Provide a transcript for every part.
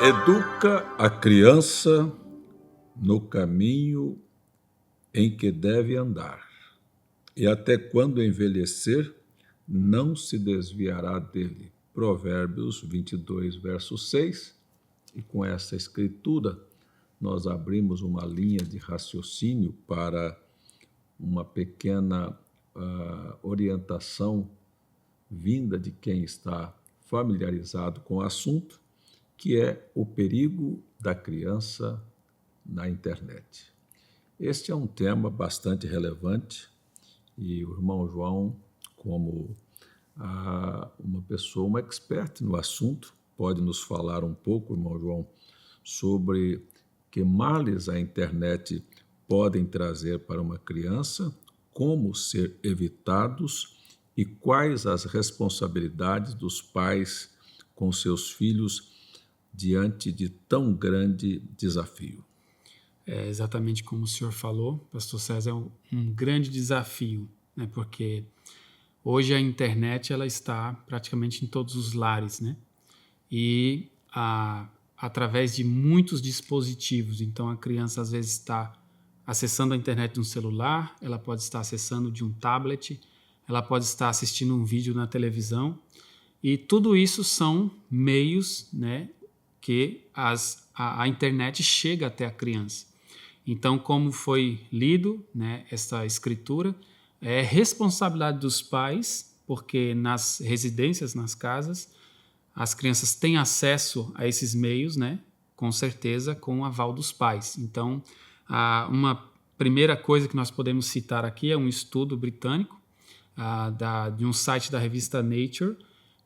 Educa a criança no caminho em que deve andar, e até quando envelhecer, não se desviará dele. Provérbios 22, verso 6. E com essa escritura, nós abrimos uma linha de raciocínio para uma pequena orientação vinda de quem está familiarizado com o assunto, que é o perigo da criança na internet. Este é um tema bastante relevante e o irmão João, como uma pessoa, uma expert no assunto, pode nos falar um pouco, irmão João, sobre que males a internet podem trazer para uma criança, como ser evitados e quais as responsabilidades dos pais com seus filhos diante de tão grande desafio. É exatamente como o senhor falou, pastor César, é um grande desafio, né? Porque hoje a internet ela está praticamente em todos os lares, né? E através de muitos dispositivos. Então a criança às vezes está acessando a internet de um celular, ela pode estar acessando de um tablet, ela pode estar assistindo um vídeo na televisão, e tudo isso são meios, né, que a internet chega até a criança. Então, como foi lido, né, essa escritura, é responsabilidade dos pais, porque nas residências, nas casas, as crianças têm acesso a esses meios, né, com certeza, com o aval dos pais. Então, uma primeira coisa que nós podemos citar aqui é um estudo britânico de um site da revista Nature,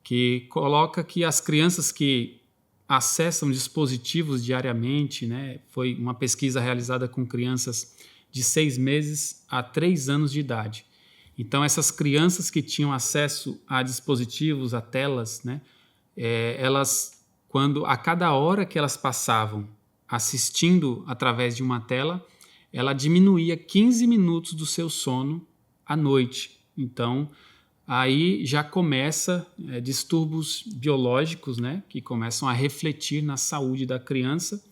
que coloca que as crianças que acessam dispositivos diariamente, né, foi uma pesquisa realizada com crianças de 6 meses a 3 anos de idade. Então, essas crianças que tinham acesso a dispositivos, a telas, né, elas, a cada hora que elas passavam assistindo através de uma tela, ela diminuía 15 minutos do seu sono à noite. Então, aí já começa distúrbios biológicos, né, que começam a refletir na saúde da criança.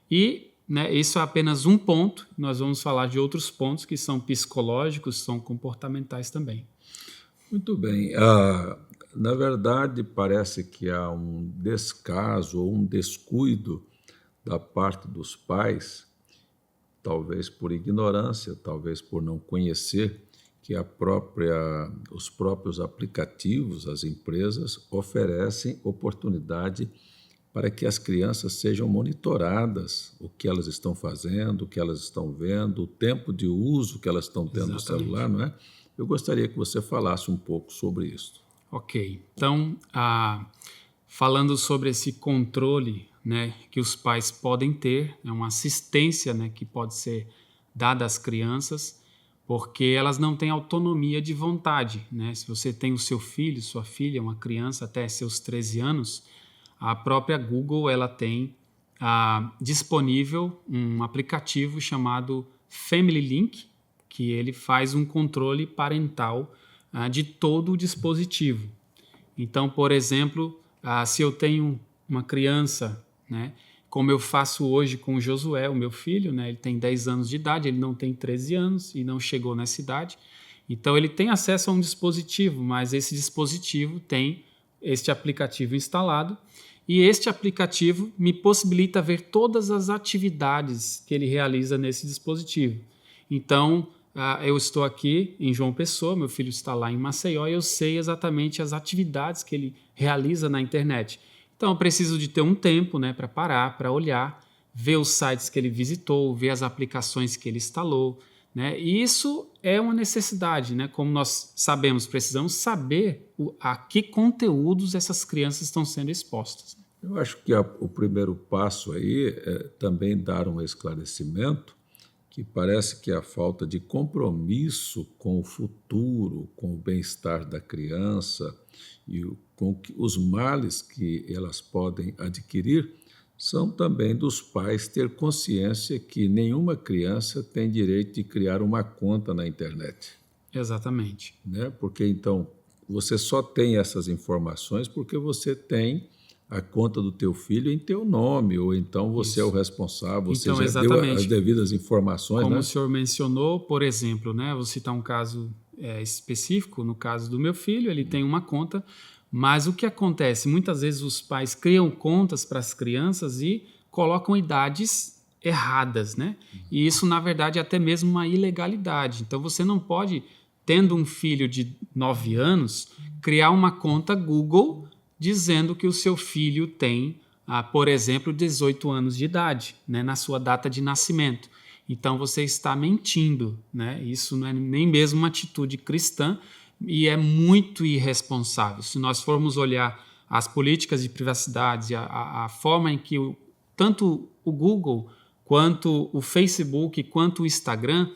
E, né, isso é apenas um ponto. Nós vamos falar de outros pontos que são psicológicos, são comportamentais também. Muito bem. Na verdade, parece que há um descaso ou um descuido da parte dos pais, talvez por ignorância, talvez por não conhecer, que os próprios aplicativos, as empresas, oferecem oportunidade para que as crianças sejam monitoradas, o que elas estão fazendo, o que elas estão vendo, o tempo de uso que elas estão tendo do celular, não é? Eu gostaria que você falasse um pouco sobre isso. Ok. Então, falando sobre esse controle, né, que os pais podem ter, é uma assistência, né, que pode ser dada às crianças, porque elas não têm autonomia de vontade, né? Se você tem o seu filho, sua filha, uma criança até seus 13 anos, a própria Google ela tem disponível um aplicativo chamado Family Link, que ele faz um controle parental de todo o dispositivo. Então, por exemplo, se eu tenho uma criança, né, como eu faço hoje com o Josué, o meu filho, né, ele tem 10 anos de idade, ele não tem 13 anos e não chegou nessa idade. Então, ele tem acesso a um dispositivo, mas esse dispositivo tem este aplicativo instalado e este aplicativo me possibilita ver todas as atividades que ele realiza nesse dispositivo. Então, eu estou aqui em João Pessoa, meu filho está lá em Maceió e eu sei exatamente as atividades que ele realiza na internet. Então, eu preciso de ter um tempo, né, para parar, para olhar, ver os sites que ele visitou, ver as aplicações que ele instalou, né? E isso é uma necessidade, né? Como nós sabemos, precisamos saber a que conteúdos essas crianças estão sendo expostas. Eu acho que o primeiro passo aí é também dar um esclarecimento que parece que a falta de compromisso com o futuro, com o bem-estar da criança e com os males que elas podem adquirir, são também dos pais ter consciência que nenhuma criança tem direito de criar uma conta na internet. Exatamente. Né? Porque, então, você só tem essas informações porque você tem a conta do teu filho em teu nome, ou então você é o responsável, você Então, já deu as exatamente. devidas informações, Como né? o senhor mencionou, por exemplo, né, vou citar um caso específico, no caso do meu filho, ele tem uma conta, mas o que acontece? Muitas vezes os pais criam contas para as crianças e colocam idades erradas, né? E isso, na verdade, é até mesmo uma ilegalidade. Então, você não pode, tendo um filho de 9 anos, criar uma conta Google dizendo que o seu filho tem, por exemplo, 18 anos de idade, né, na sua data de nascimento. Então você está mentindo, né? Isso não é nem mesmo uma atitude cristã e é muito irresponsável. Se nós formos olhar as políticas de privacidade, a forma em que tanto o Google, quanto o Facebook, quanto o Instagram,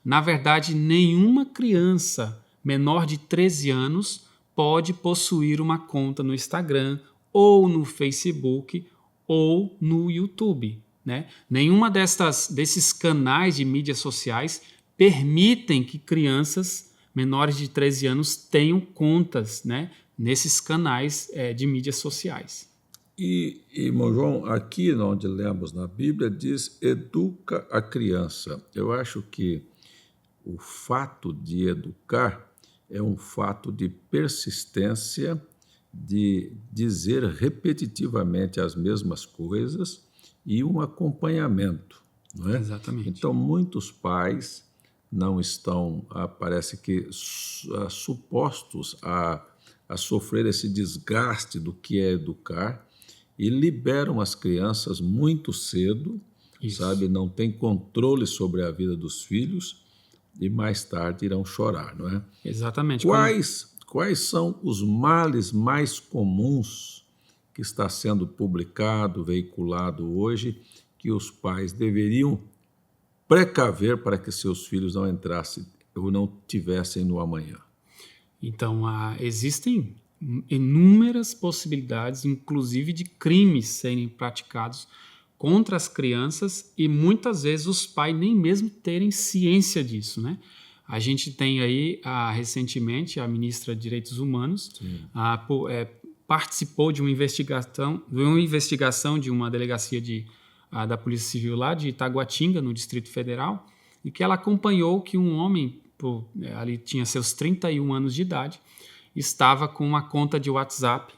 na verdade, nenhuma criança menor de 13 anos pode possuir uma conta no Instagram ou no Facebook ou no YouTube, né? Nenhuma desses canais de mídias sociais permitem que crianças menores de 13 anos tenham contas, né, nesses canais de mídias sociais. Irmão João, aqui onde lemos na Bíblia, diz educa a criança. Eu acho que o fato de educar é um fato de persistência, de dizer repetitivamente as mesmas coisas e um acompanhamento, não é? Exatamente. Então, muitos pais não estão, parece que, supostos a sofrer esse desgaste do que é educar e liberam as crianças muito cedo, sabe? Não tem controle sobre a vida dos filhos e mais tarde irão chorar, não é? Exatamente. Quais são os males mais comuns que está sendo publicado, veiculado hoje, que os pais deveriam precaver para que seus filhos não entrassem ou não tivessem no amanhã? Então, existem inúmeras possibilidades, inclusive de crimes serem praticados contra as crianças e muitas vezes os pais nem mesmo terem ciência disso, né? A gente tem aí, recentemente, a ministra de Direitos Humanos participou de uma investigação de uma delegacia da Polícia Civil lá de Itaguatinga, no Distrito Federal, e que ela acompanhou que um homem, ali tinha seus 31 anos de idade, estava com uma conta de WhatsApp,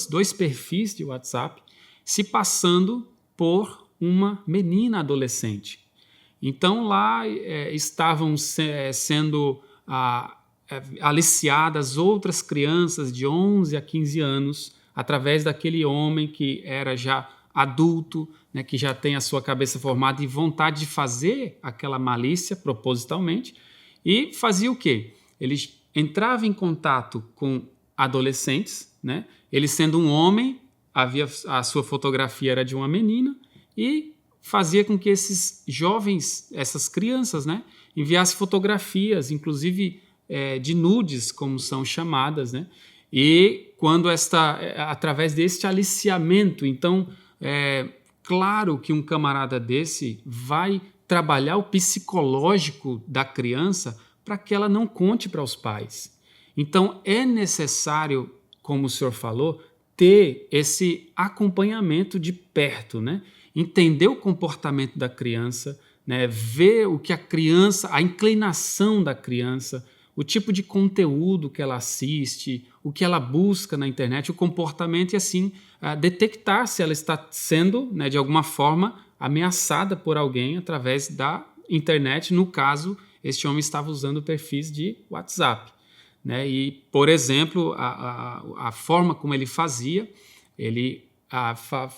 dois perfis de WhatsApp, se passando por uma menina adolescente. Então lá estavam sendo aliciadas outras crianças de 11 a 15 anos através daquele homem que era já adulto, né, que já tem a sua cabeça formada e vontade de fazer aquela malícia propositalmente, e fazia o quê? Ele entrava em contato com adolescentes, né? Ele sendo um homem, a sua fotografia era de uma menina e fazia com que esses jovens, essas crianças, né, enviassem fotografias, inclusive de nudes, como são chamadas, né? E quando através deste aliciamento, então, claro que um camarada desse vai trabalhar o psicológico da criança para que ela não conte para os pais. Então, é necessário, como o senhor falou, ter esse acompanhamento de perto, né? Entender o comportamento da criança, né? Ver o que a criança, a inclinação da criança, o tipo de conteúdo que ela assiste, o que ela busca na internet, o comportamento e assim detectar se ela está sendo, né, de alguma forma ameaçada por alguém através da internet. No caso, este homem estava usando perfis de WhatsApp, né? E, por exemplo, a forma como ele fazia, ele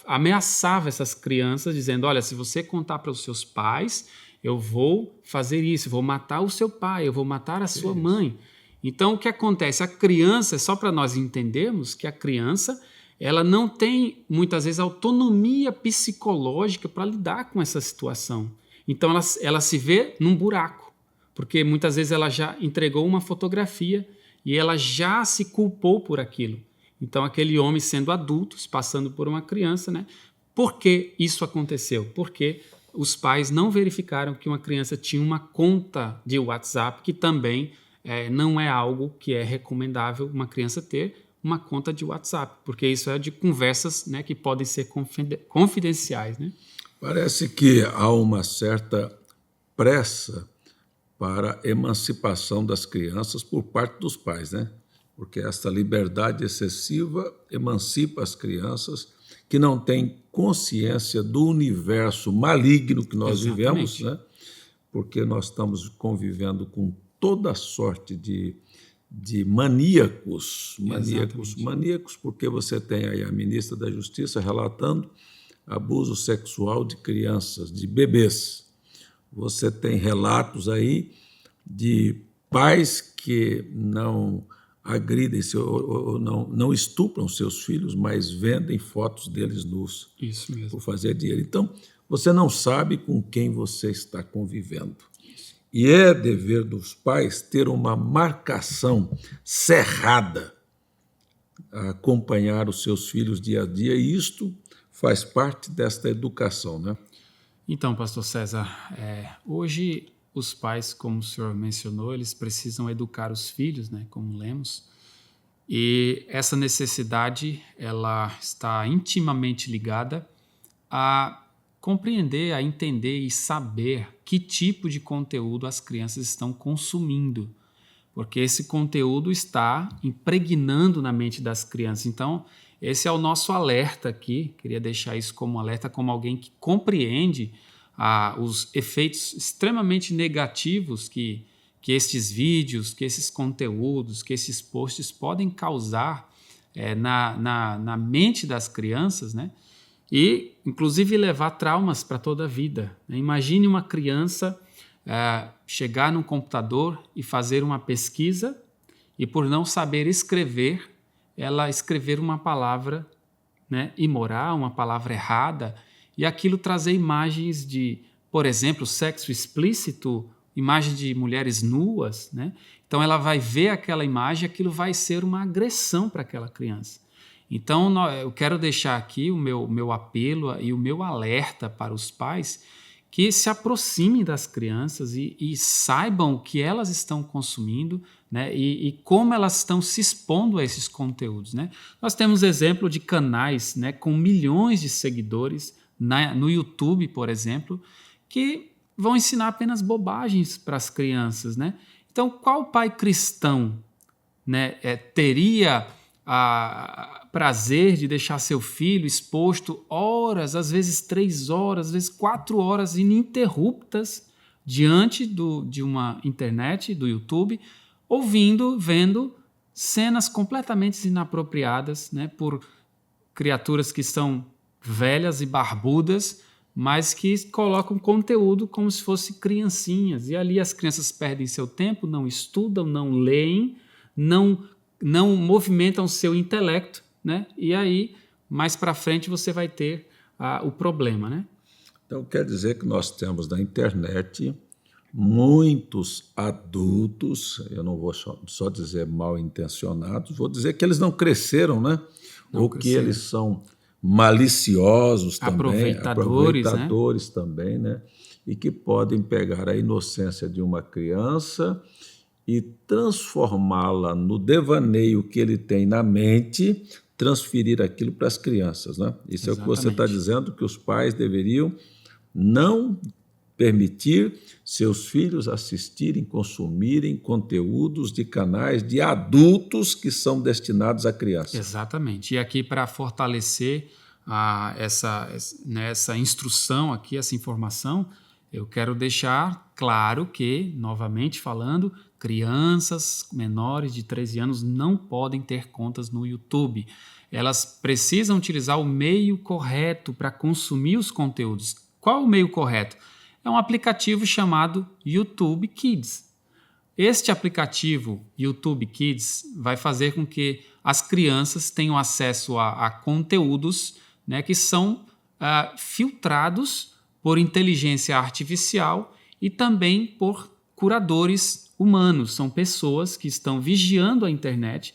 ameaçava essas crianças dizendo: olha, se você contar para os seus pais, eu vou fazer isso, eu vou matar o seu pai, eu vou matar a sua mãe. Então, o que acontece? A criança, só para nós entendermos que a criança, ela não tem, muitas vezes, autonomia psicológica para lidar com essa situação. Então, ela se vê num buraco, porque muitas vezes ela já entregou uma fotografia e ela já se culpou por aquilo. Então, aquele homem sendo adulto, se passando por uma criança, né? Por que isso aconteceu? Porque os pais não verificaram que uma criança tinha uma conta de WhatsApp, que também não é algo que é recomendável uma criança ter, uma conta de WhatsApp, porque isso é de conversas, né, que podem ser confidenciais, né? Parece que há uma certa pressa para a emancipação das crianças por parte dos pais, né? Porque essa liberdade excessiva emancipa as crianças que não têm consciência do universo maligno que nós vivemos, Exatamente. né? Porque nós estamos convivendo com toda sorte de maníacos, Exatamente. porque você tem aí a ministra da Justiça relatando abuso sexual de crianças, de bebês. Você tem relatos aí de pais que não agridem ou não estupram seus filhos, mas vendem fotos deles nus Isso mesmo. por fazer dinheiro. Então, você não sabe com quem você está convivendo. E é dever dos pais ter uma marcação cerrada a acompanhar os seus filhos dia a dia, e isto faz parte desta educação, né? Então, pastor César, hoje os pais, como o senhor mencionou, eles precisam educar os filhos, né, como lemos, e essa necessidade, ela está intimamente ligada a compreender, a entender e saber que tipo de conteúdo as crianças estão consumindo, porque esse conteúdo está impregnando na mente das crianças. Então, esse é o nosso alerta aqui, queria deixar isso como alerta, como alguém que compreende os efeitos extremamente negativos que estes vídeos, que esses conteúdos, que esses posts podem causar na mente das crianças, né? E, inclusive, levar traumas para toda a vida. Imagine uma criança chegar num computador e fazer uma pesquisa e, por não saber escrever, ela escrever uma palavra, né, imoral, uma palavra errada, e aquilo trazer imagens de, por exemplo, sexo explícito, imagem de mulheres nuas, né? Então ela vai ver aquela imagem, aquilo vai ser uma agressão para aquela criança. Então eu quero deixar aqui o meu apelo e o meu alerta para os pais que se aproximem das crianças e saibam o que elas estão consumindo, né, e como elas estão se expondo a esses conteúdos, né? Nós temos exemplo de canais, né, com milhões de seguidores no YouTube, por exemplo, que vão ensinar apenas bobagens para as crianças, né? Então, qual pai cristão, né, teria prazer de deixar seu filho exposto horas, às vezes 3 horas, às vezes 4 horas ininterruptas diante de uma internet, do YouTube, ouvindo, vendo cenas completamente inapropriadas, né, por criaturas que são velhas e barbudas, mas que colocam conteúdo como se fossem criancinhas. E ali as crianças perdem seu tempo, não estudam, não leem, não movimentam seu intelecto, né? E aí, mais para frente, você vai ter o problema, né? Então, quer dizer que nós temos na internet muitos adultos, eu não vou só dizer mal intencionados, vou dizer que eles não cresceram, né? Ou que eles são maliciosos também, aproveitadores também, né? E que podem pegar a inocência de uma criança e transformá-la no devaneio que ele tem na mente, transferir aquilo para as crianças, né? Isso é o que você está dizendo, que os pais deveriam não permitir seus filhos assistirem, consumirem conteúdos de canais de adultos que são destinados a crianças. Exatamente. E aqui, para fortalecer essa instrução aqui, essa informação, eu quero deixar claro que, novamente falando, crianças menores de 13 anos não podem ter contas no YouTube. Elas precisam utilizar o meio correto para consumir os conteúdos. Qual é o meio correto? É um aplicativo chamado YouTube Kids. Este aplicativo YouTube Kids vai fazer com que as crianças tenham acesso a conteúdos, né, que são filtrados por inteligência artificial e também por curadores humanos. São pessoas que estão vigiando a internet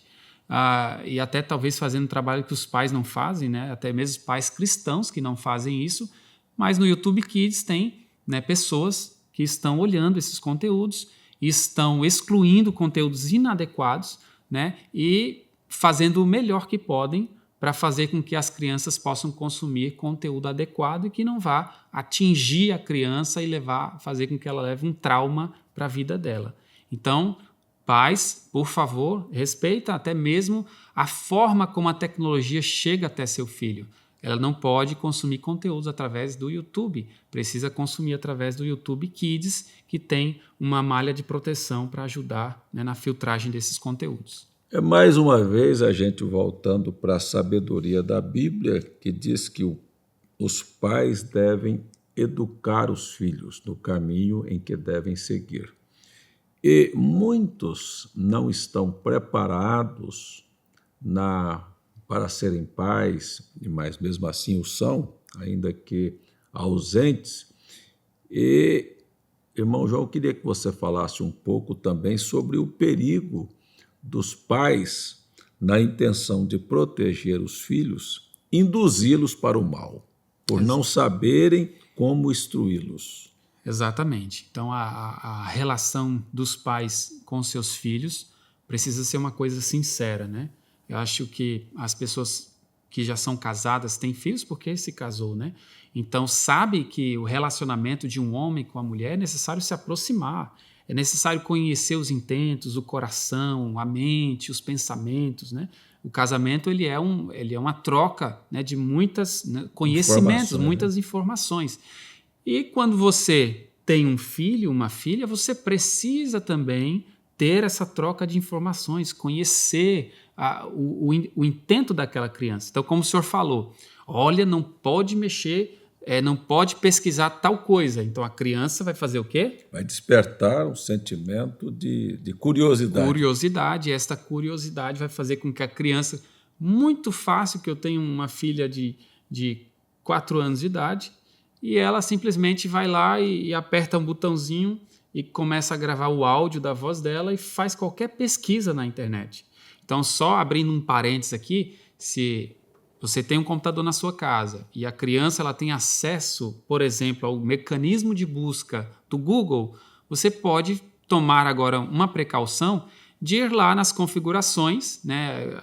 e até talvez fazendo trabalho que os pais não fazem, né, até mesmo pais cristãos que não fazem isso, mas no YouTube Kids tem, né, pessoas que estão olhando esses conteúdos, estão excluindo conteúdos inadequados, né, e fazendo o melhor que podem para fazer com que as crianças possam consumir conteúdo adequado e que não vá atingir a criança e fazer com que ela leve um trauma para a vida dela. Então, pais, por favor, respeita até mesmo a forma como a tecnologia chega até seu filho. Ela não pode consumir conteúdos através do YouTube, precisa consumir através do YouTube Kids, que tem uma malha de proteção para ajudar, né, na filtragem desses conteúdos. É mais uma vez a gente voltando para a sabedoria da Bíblia, que diz que os pais devem educar os filhos no caminho em que devem seguir. E muitos não estão preparados para serem pais, mas mesmo assim o são, ainda que ausentes. E, irmão João, eu queria que você falasse um pouco também sobre o perigo dos pais, na intenção de proteger os filhos, induzi-los para o mal, por não saberem como instruí-los. Exatamente. Então, a relação dos pais com seus filhos precisa ser uma coisa sincera, né? Eu acho que as pessoas que já são casadas têm filhos porque se casou, né? Então, sabe que o relacionamento de um homem com a mulher é necessário se aproximar, é necessário conhecer os intentos, o coração, a mente, os pensamentos, né? O casamento ele é uma troca, né, de muitos, né, conhecimentos, muitas informações. E quando você tem um filho, uma filha, você precisa também ter essa troca de informações, conhecer o intento daquela criança. Então, como o senhor falou, olha, não pode mexer, não pode pesquisar tal coisa. Então, a criança vai fazer o quê? Vai despertar um sentimento de curiosidade. Curiosidade. Esta curiosidade vai fazer com que a criança... Muito fácil que eu tenho uma filha de 4 anos de idade e ela simplesmente vai lá e aperta um botãozinho e começa a gravar o áudio da voz dela e faz qualquer pesquisa na internet. Então, só abrindo um parênteses aqui, se você tem um computador na sua casa e a criança ela tem acesso, por exemplo, ao mecanismo de busca do Google, você pode tomar agora uma precaução de ir lá nas configurações, né?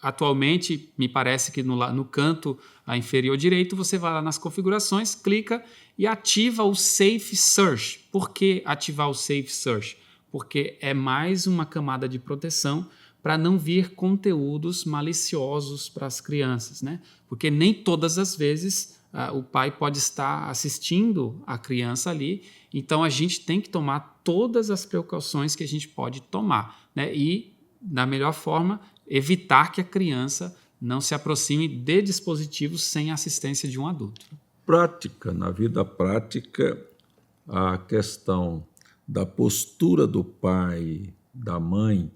Atualmente, me parece que no canto inferior direito, você vai lá nas configurações, clica e ativa o Safe Search. Por que ativar o Safe Search? Porque é mais uma camada de proteção para não vir conteúdos maliciosos para as crianças, né? Porque nem todas as vezes o pai pode estar assistindo a criança ali, então a gente tem que tomar todas as precauções que a gente pode tomar, né? E, da melhor forma, evitar que a criança não se aproxime de dispositivos sem a assistência de um adulto. Na vida prática, a questão da postura do pai, da mãe,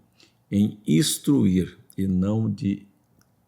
em instruir e não de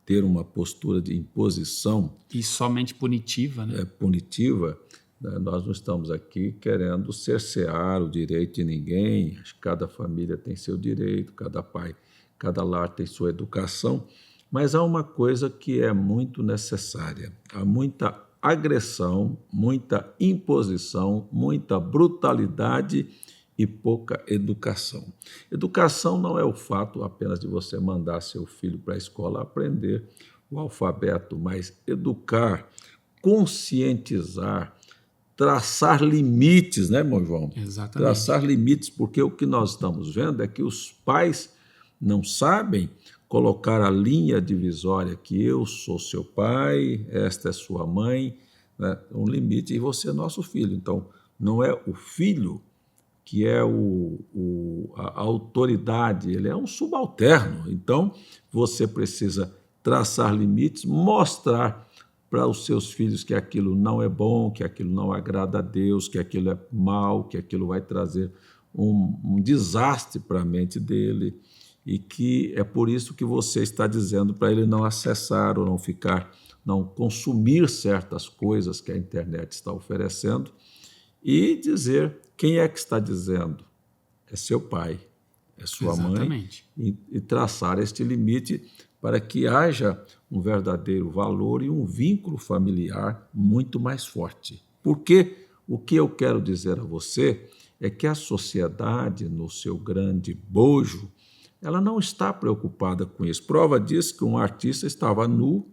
ter uma postura de imposição. E somente punitiva, né? Punitiva. Nós não estamos aqui querendo cercear o direito de ninguém, cada família tem seu direito, cada pai, cada lar tem sua educação, mas há uma coisa que é muito necessária. Há muita agressão, muita imposição, muita brutalidade e pouca educação. Educação não é o fato apenas de você mandar seu filho para a escola aprender o alfabeto, mas educar, conscientizar, traçar limites, né, irmão João? Exatamente. Traçar limites, porque o que nós estamos vendo é que os pais não sabem colocar a linha divisória que eu sou seu pai, esta é sua mãe, né? Um limite, e você é nosso filho. Então, não é o filho que é a autoridade, ele é um subalterno. Então, você precisa traçar limites, mostrar para os seus filhos que aquilo não é bom, que aquilo não agrada a Deus, que aquilo é mal, que aquilo vai trazer um desastre para a mente dele, e que é por isso que você está dizendo para ele não acessar ou não consumir certas coisas que a internet está oferecendo, e dizer quem é que está dizendo. É seu pai, é sua Exatamente. mãe, e traçar este limite para que haja um verdadeiro valor e um vínculo familiar muito mais forte. Porque o que eu quero dizer a você é que a sociedade, no seu grande bojo, ela não está preocupada com isso. Prova disso que um artista estava nu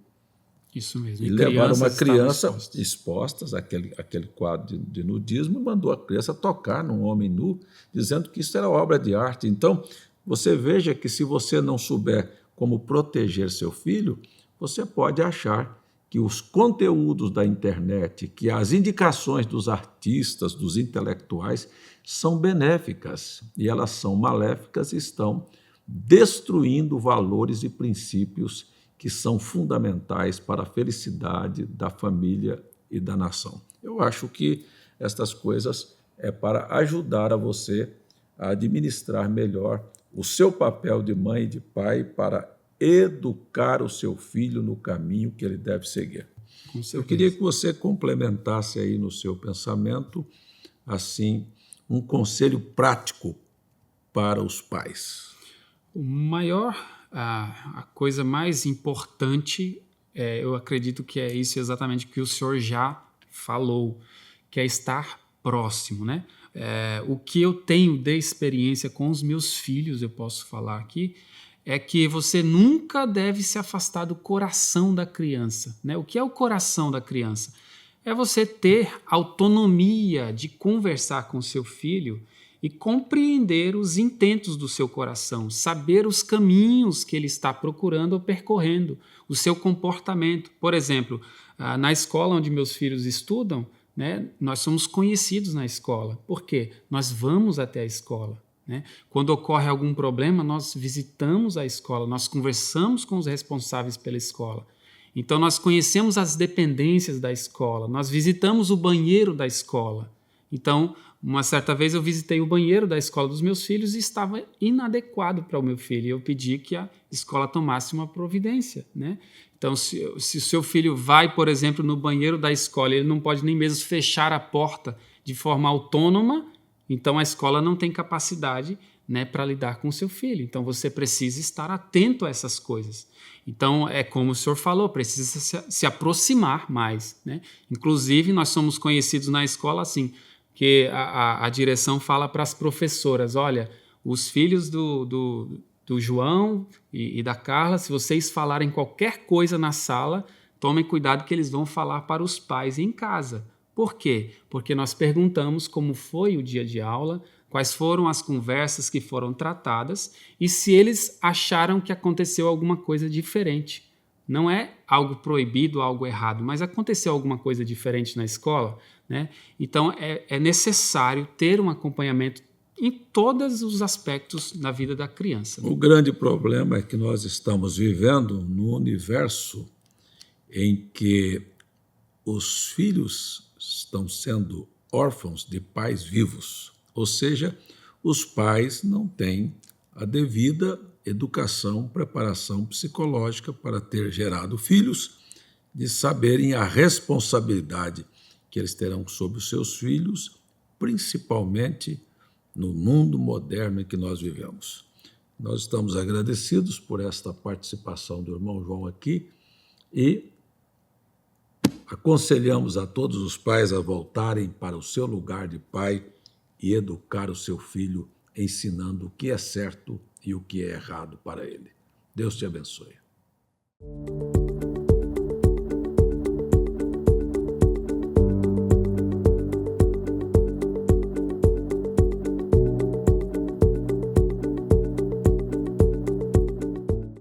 Isso mesmo. e levaram uma criança expostas. expostas àquele quadro de nudismo e mandou a criança tocar num homem nu, dizendo que isso era obra de arte. Então, você veja que se você não souber como proteger seu filho, você pode achar que os conteúdos da internet, que as indicações dos artistas, dos intelectuais, são benéficas e elas são maléficas e estão destruindo valores e princípios que são fundamentais para a felicidade da família e da nação. Eu acho que estas coisas é para ajudar a você a administrar melhor o seu papel de mãe e de pai para educar o seu filho no caminho que ele deve seguir. Com certeza. Eu queria que você complementasse aí no seu pensamento, assim, um conselho prático para os pais. A coisa mais importante, eu acredito que é isso exatamente que o senhor já falou, que é estar próximo, né? O que eu tenho de experiência com os meus filhos, eu posso falar aqui, é que você nunca deve se afastar do coração da criança, né? O que é o coração da criança? É você ter autonomia de conversar com seu filho e compreender os intentos do seu coração, saber os caminhos que ele está procurando ou percorrendo, o seu comportamento. Por exemplo, na escola onde meus filhos estudam, né, nós somos conhecidos na escola. Por quê? Nós vamos até a escola. Né? Quando ocorre algum problema, nós visitamos a escola, nós conversamos com os responsáveis pela escola. Então, nós conhecemos as dependências da escola, nós visitamos o banheiro da escola. Então, uma certa vez eu visitei o banheiro da escola dos meus filhos e estava inadequado para o meu filho. E eu pedi que a escola tomasse uma providência, né? Então, se o seu filho vai, por exemplo, no banheiro da escola, ele não pode nem mesmo fechar a porta de forma autônoma, então a escola não tem capacidade, né, para lidar com o seu filho. Então, você precisa estar atento a essas coisas. Então, é como o senhor falou, precisa se aproximar mais, né? Inclusive, nós somos conhecidos na escola assim, que a direção fala para as professoras, olha, os filhos do João e da Carla, se vocês falarem qualquer coisa na sala, tomem cuidado que eles vão falar para os pais em casa. Por quê? Porque nós perguntamos como foi o dia de aula, quais foram as conversas que foram tratadas e se eles acharam que aconteceu alguma coisa diferente. Não é algo proibido, algo errado, mas aconteceu alguma coisa diferente na escola, né? Então, é necessário ter um acompanhamento em todos os aspectos da vida da criança. O grande problema é que nós estamos vivendo num universo em que os filhos estão sendo órfãos de pais vivos, ou seja, os pais não têm a devida educação, preparação psicológica para ter gerado filhos, de saberem a responsabilidade que eles terão sobre os seus filhos, principalmente no mundo moderno em que nós vivemos. Nós estamos agradecidos por esta participação do irmão João aqui e aconselhamos a todos os pais a voltarem para o seu lugar de pai e educar o seu filho, ensinando o que é certo e o que é errado para ele. Deus te abençoe.